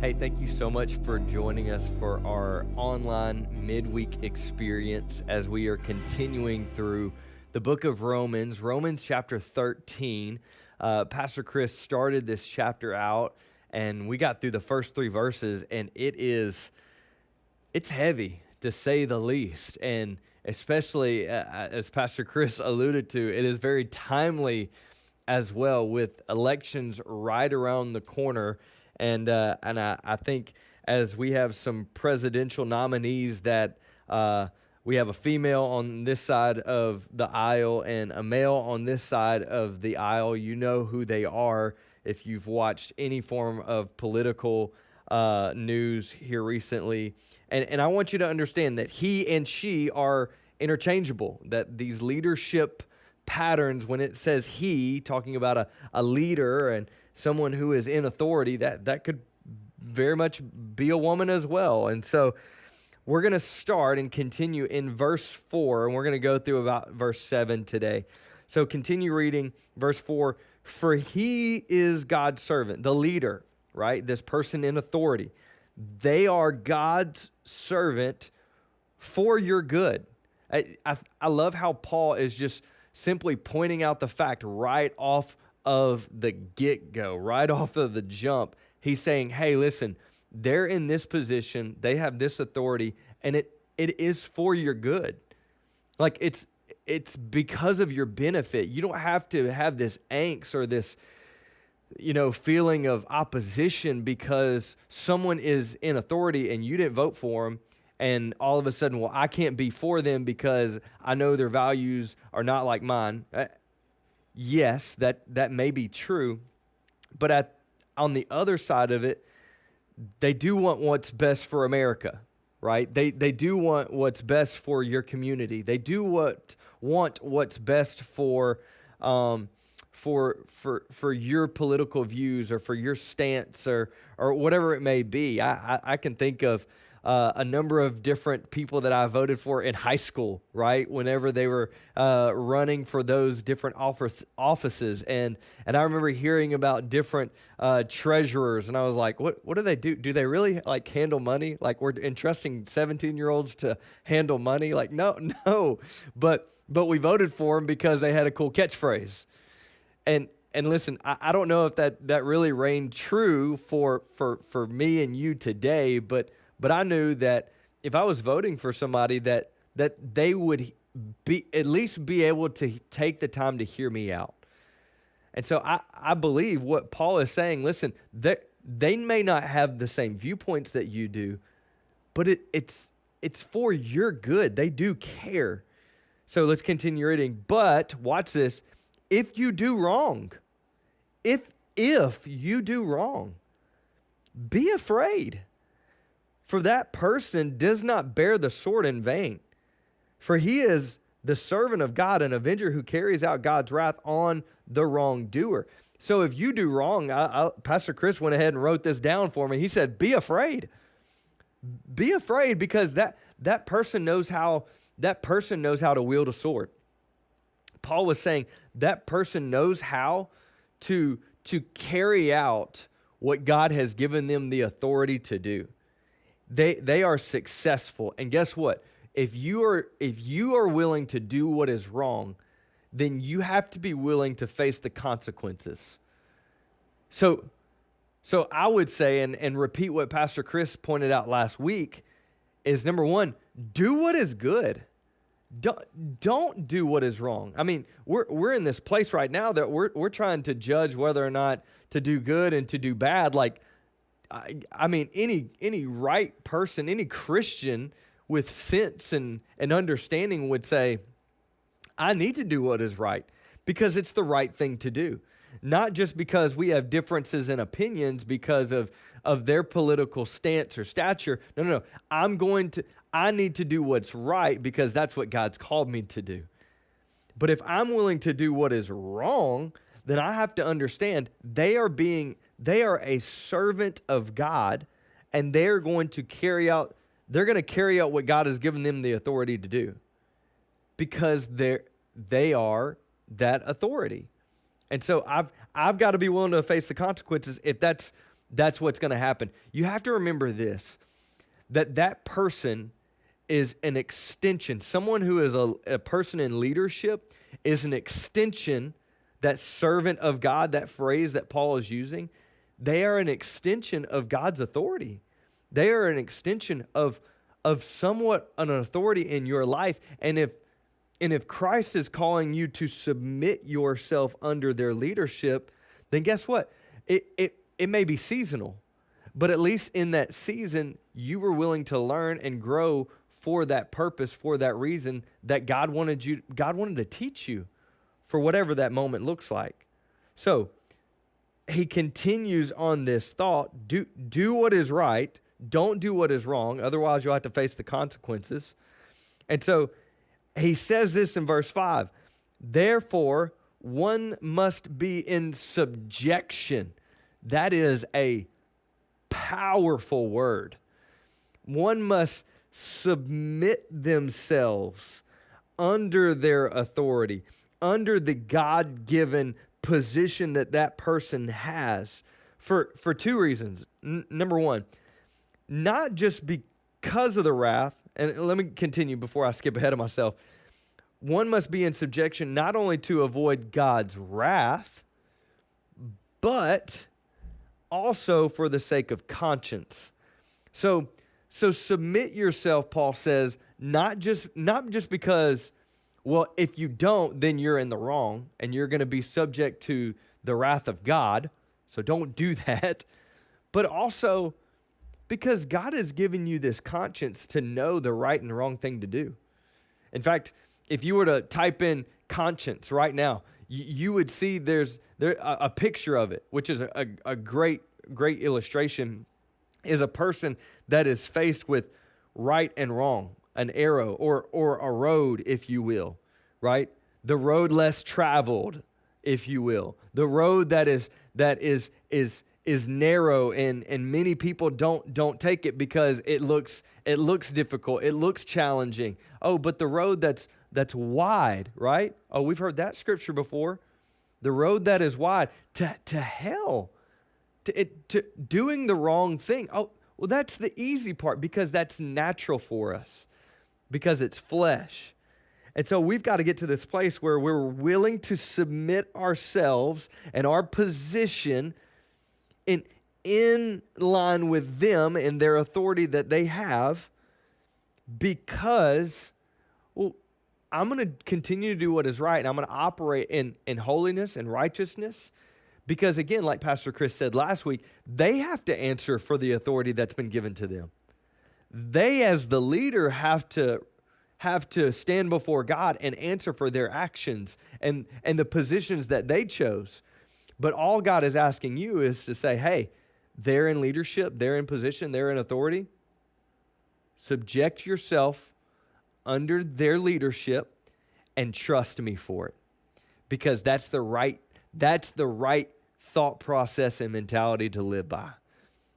Hey, thank you so much for joining us for our online midweek experience as we are continuing through the book of Romans, Romans chapter 13. Pastor Chris started this chapter out, and we got through the first three verses, and it's heavy to say the least. And especially, as Pastor Chris alluded to, it is very timely as well with elections right around the corner. And I think as we have some presidential nominees that we have a female on this side of the aisle and a male on this side of the aisle, you know who they are if you've watched any form of political news here recently. And I want you to understand that he and she are interchangeable, that these leadership patterns, when it says he, talking about a leader and someone who is in authority, that could very much be a woman as well. And so we're going to start and continue in verse 4, and we're going to go through about verse 7 today. So continue reading verse 4. For he is God's servant, the leader, right? This person in authority. They are God's servant for your good. I love how Paul is just simply pointing out the fact right off of the get-go, right off of the jump. He's saying, hey, listen, they're in this position, they have this authority, and it is for your good. Like it's because of your benefit. You don't have to have this angst or this, feeling of opposition because someone is in authority and you didn't vote for them. And all of a sudden, well, I can't be for them because I know their values are not like mine. Yes, that may be true. But on the other side of it, they do want what's best for America, right? They do want what's best for your community. They do want what's best for your political views or for your stance or whatever it may be. I can think of a number of different people that I voted for in high school, right? Whenever they were running for those different offices. And I remember hearing about different treasurers, and I was like, what do they do? Do they really like handle money? Like we're entrusting 17-year-olds to handle money? Like, no. But we voted for them because they had a cool catchphrase. And listen, I don't know if that really reigned true for me and you today, but I knew that if I was voting for somebody that they would at least be able to take the time to hear me out. And so I believe what Paul is saying, listen, they may not have the same viewpoints that you do, but it's for your good. They do care. So let's continue reading. But watch this. If you do wrong, if you do wrong, be afraid. For that person does not bear the sword in vain. For he is the servant of God, an avenger who carries out God's wrath on the wrongdoer. So if you do wrong, Pastor Chris went ahead and wrote this down for me. He said, be afraid. Be afraid because that person knows how to wield a sword. Paul was saying that person knows how to carry out what God has given them the authority to do. They are successful. And guess what? If you are willing to do what is wrong, then you have to be willing to face the consequences. So I would say, and repeat what Pastor Chris pointed out last week, is number one, do what is good. Don't do what is wrong. I mean, we're in this place right now that we're trying to judge whether or not to do good and to do bad. Like, I mean, any right person, any Christian with sense and understanding would say, I need to do what is right because it's the right thing to do. Not just because we have differences in opinions because of their political stance or stature. No. I need to do what's right because that's what God's called me to do. But if I'm willing to do what is wrong, then I have to understand they are a servant of God, and they're going to carry out what God has given them the authority to do because they are that authority. And so I've got to be willing to face the consequences if that's that's what's going to happen. You have to remember this, that person is an extension. Someone who is a person in leadership is an extension, that servant of God, that phrase that Paul is using, they are an extension of God's authority. They are an extension of somewhat an authority in your life. And if Christ is calling you to submit yourself under their leadership, then guess what? It may be seasonal, but at least in that season, you were willing to learn and grow for that purpose, for that reason that God wanted to teach you for whatever that moment looks like. So he continues on this thought, do what is right, don't do what is wrong, otherwise you'll have to face the consequences. And so he says this in verse 5, therefore one must be in subjection. That is a powerful word. One must submit themselves under their authority, under the God-given position that person has for two reasons. Number one, not just because of the wrath, and let me continue before I skip ahead of myself. One must be in subjection not only to avoid God's wrath, but also for the sake of conscience. So submit yourself, Paul says, not just because, well, if you don't, then you're in the wrong and you're going to be subject to the wrath of God. So don't do that. But also because God has given you this conscience to know the right and wrong thing to do. In fact, if you were to type in conscience right now, you would see there's a picture of it, which is a great illustration, is a person that is faced with right and wrong, an arrow or a road, if you will, right? The road less traveled, if you will. The road that is narrow and many people don't take it because it looks difficult, it looks challenging. Oh, but the road that's wide, right? Oh, we've heard that scripture before. The road that is wide to hell, to doing the wrong thing. Oh, well, that's the easy part because that's natural for us, because it's flesh. And so we've got to get to this place where we're willing to submit ourselves and our position in line with them and their authority that they have, because, well, I'm going to continue to do what is right, and I'm going to operate in holiness and righteousness. Because again, like Pastor Chris said last week, they have to answer for the authority that's been given to them. They, as the leader, have to stand before God and answer for their actions and the positions that they chose. But all God is asking you is to say, hey, they're in leadership, they're in position, they're in authority. Subject yourself under their leadership and trust me for it. Because that's the right thought process and mentality to live by.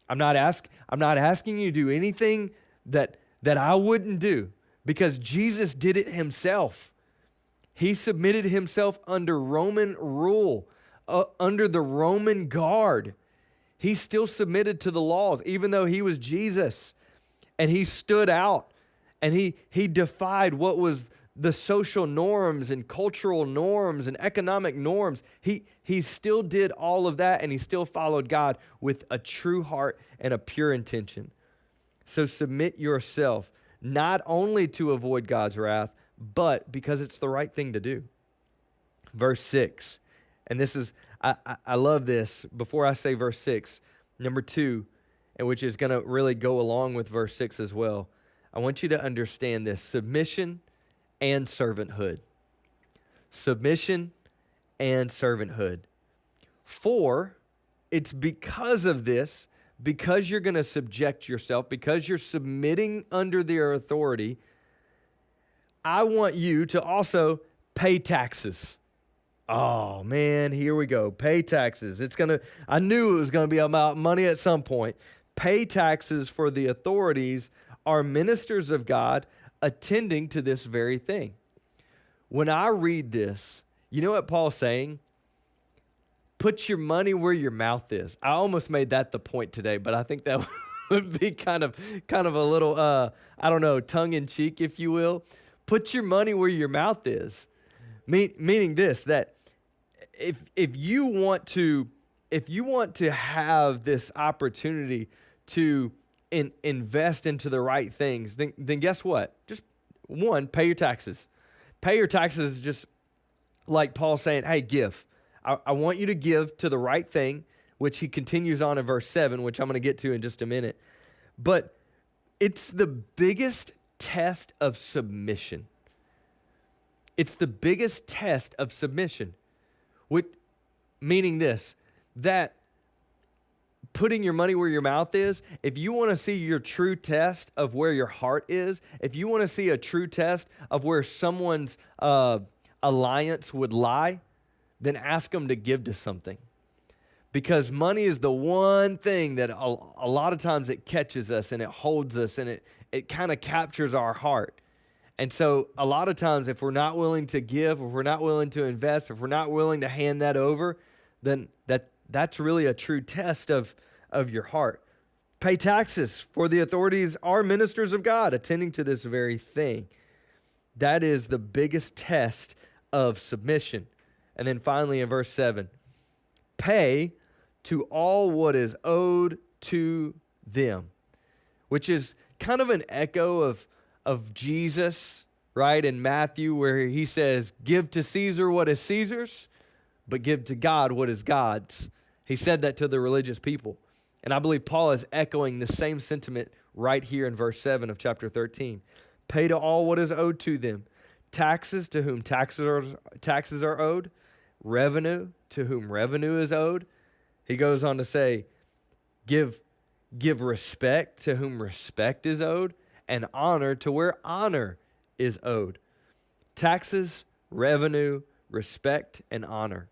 I'm not asking you to do anything that I wouldn't do, because Jesus did it himself. He submitted himself under Roman rule, under the Roman guard. He still submitted to the laws, even though he was Jesus. And he stood out, and he defied what was the social norms and cultural norms and economic norms. He still did all of that, and he still followed God with a true heart and a pure intention. So submit yourself, not only to avoid God's wrath, but because it's the right thing to do. Verse 6, and this is, I love this. Before I say verse 6, number 2, and which is going to really go along with verse 6 as well, I want you to understand this: submission and servanthood. Submission and servanthood. For it's because of this, because you're going to subject yourself, because you're submitting under their authority, I want you to also pay taxes. Oh man, here we go. Pay taxes. I knew it was going to be about money at some point. Pay taxes, for the authorities are ministers of God, attending to this very thing. When I read this, you know what Paul's saying? Put your money where your mouth is. I almost made that the point today, but I think that would be kind of a little, I don't know, tongue in cheek, if you will. Put your money where your mouth is. Meaning this, that if you want to have this opportunity to invest into the right things, then guess what? Just one, pay your taxes. Pay your taxes, just like Paul saying, hey, give. I want you to give to the right thing, which he continues on in verse 7, which I'm going to get to in just a minute. But it's the biggest test of submission. It's the biggest test of submission, meaning this, that putting your money where your mouth is, if you want to see your true test of where your heart is, if you want to see a true test of where someone's alliance would lie, then ask them to give to something. Because money is the one thing that a lot of times it catches us and it holds us and it kind of captures our heart. And so a lot of times if we're not willing to give, if we're not willing to invest, if we're not willing to hand that over, then that's really a true test of your heart. Pay taxes, for the authorities are ministers of God, attending to this very thing. That is the biggest test of submission. And then finally in verse 7, pay to all what is owed to them, which is kind of an echo of Jesus, right, in Matthew, where he says, give to Caesar what is Caesar's, but give to God what is God's. He said that to the religious people. And I believe Paul is echoing the same sentiment right here in verse 7 of chapter 13. Pay to all what is owed to them. Taxes, to whom taxes are owed. Revenue, to whom revenue is owed. He goes on to say, give respect to whom respect is owed, and honor to where honor is owed. Taxes, revenue, respect, and honor.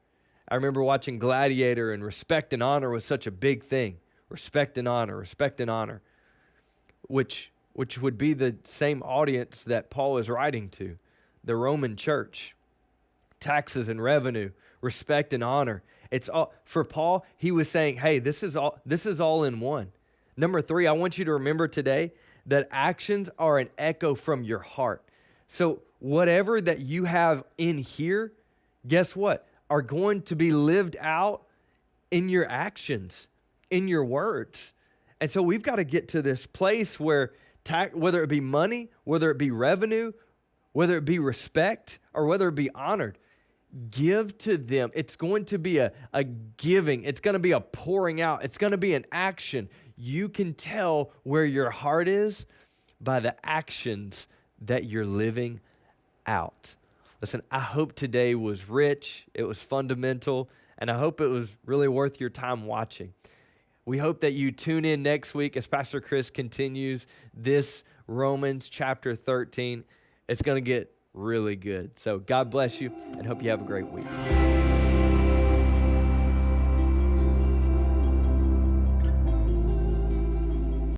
I remember watching Gladiator, and respect and honor was such a big thing. Respect and honor, which would be the same audience that Paul is writing to, the Roman church. Taxes and revenue, respect and honor. It's all for Paul. He was saying, hey, this is all in one. Number 3, I want you to remember today that actions are an echo from your heart. So whatever that you have in here, guess what? Are going to be lived out in your actions, in your words. And so we've got to get to this place where whether it be money, whether it be revenue, whether it be respect, or whether it be honored, give to them. It's going to be a giving. It's going to be a pouring out. It's going to be an action. You can tell where your heart is by the actions that you're living out. Listen, I hope today was rich, it was fundamental, and I hope it was really worth your time watching. We hope that you tune in next week as Pastor Chris continues this Romans chapter 13. It's going to get really good. So God bless you, and hope you have a great week.